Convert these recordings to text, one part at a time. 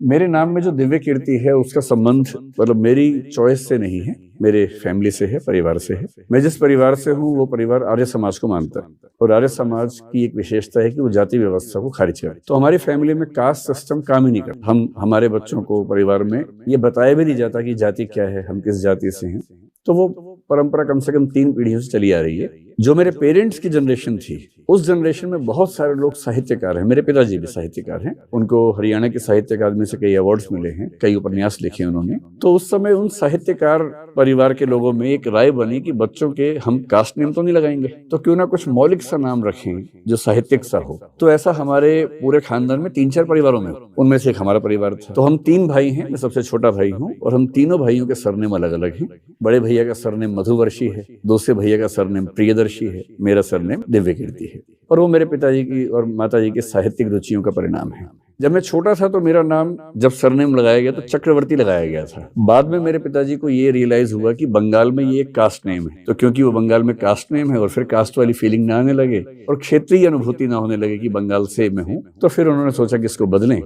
मेरे नाम में जो दिव्य कीर्ति है उसका संबंध मतलब मेरी चॉइस से नहीं है, मेरे फैमिली से है, परिवार से है। मैं जिस परिवार से हूँ वो परिवार आर्य समाज को मानता है और आर्य समाज की एक विशेषता है कि वो जाति व्यवस्था को खारिज करे। तो हमारी फैमिली में कास्ट सिस्टम काम ही नहीं करता। हम हमारे बच्चों को परिवार में ये बताया भी नहीं जाता कि जाति क्या है, हम किस जाति से हैं। तो वो परंपरा कम से कम 3 पीढ़ियों से चली आ रही है। जो मेरे पेरेंट्स की जनरेशन थी, उस जनरेशन में बहुत सारे लोग साहित्यकार हैं। मेरे पिताजी भी साहित्यकार हैं, उनको हरियाणा के साहित्य अकादमी से कई अवार्ड्स मिले हैं, कई उपन्यास लिखे उन्होंने। तो उस समय उन साहित्यकार परिवार के लोगों में एक राय बनी कि बच्चों के हम कास्ट नेम तो नहीं लगाएंगे, तो क्यों ना कुछ मौलिक सा नाम रखें जो साहित्यिक सा हो। तो ऐसा हमारे पूरे खानदान में 3-4 परिवारों में, उनमें से एक हमारा परिवार था। तो हम 3 भाई हैं, मैं सबसे छोटा भाई हूँ और हम तीनों भाइयों के सरनेम अलग अलग हैं। बड़े भैया का सरनेम मधुवर्षी है, दूसरे भैया का सरनेम प्रियदर्शी है, मेरा सरनेम दिव्य कीर्ति है। और वो मेरे पिताजी की और माताजी की साहित्यिक रुचियों का परिणाम है। जब मैं छोटा था तो मेरा नाम जब सरनेम लगाया गया तो चक्रवर्ती लगाया गया था। बाद में मेरे पिताजी को ये रियलाइज हुआ कि बंगाल में ये एक कास्ट नेम है, तो क्योंकि वो बंगाल में कास्ट नेम है और फिर कास्ट वाली फीलिंग ना आने लगे और क्षेत्रीय अनुभूति ना होने लगे कि बंगाल से मैं हूँ, तो फिर उन्होंने सोचा कि इसको बदलें।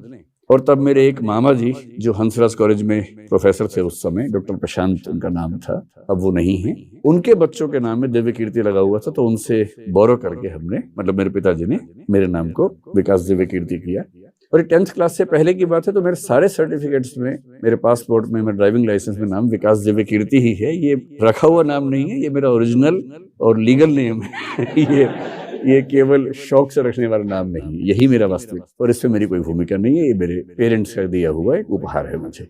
और तब मेरे एक मामा जी जो हंसराज कॉलेज में प्रोफेसर थे उस समय, डॉक्टर प्रशांत उनका नाम था, अब वो नहीं है, उनके बच्चों के नाम में दिव्य कीर्ति लगा हुआ था। तो उनसे बोरो करके हमने, मतलब मेरे पिताजी ने मेरे नाम को विकास दिव्य कीर्ति किया। और 10th क्लास से पहले की बात है तो मेरे सारे सर्टिफिकेट्स में, मेरे पासपोर्ट में, मेरे ड्राइविंग लाइसेंस में नाम विकास दिव्य कीर्ति ही है। ये रखा हुआ नाम नहीं है, ये मेरा ओरिजिनल और लीगल नेम है। ये केवल शौक से रखने वाला नाम नहीं है, यही मेरा वास्तविक, और इसमें मेरी कोई भूमिका नहीं है। ये मेरे पेरेंट्स का दिया हुआ एक उपहार है मुझे।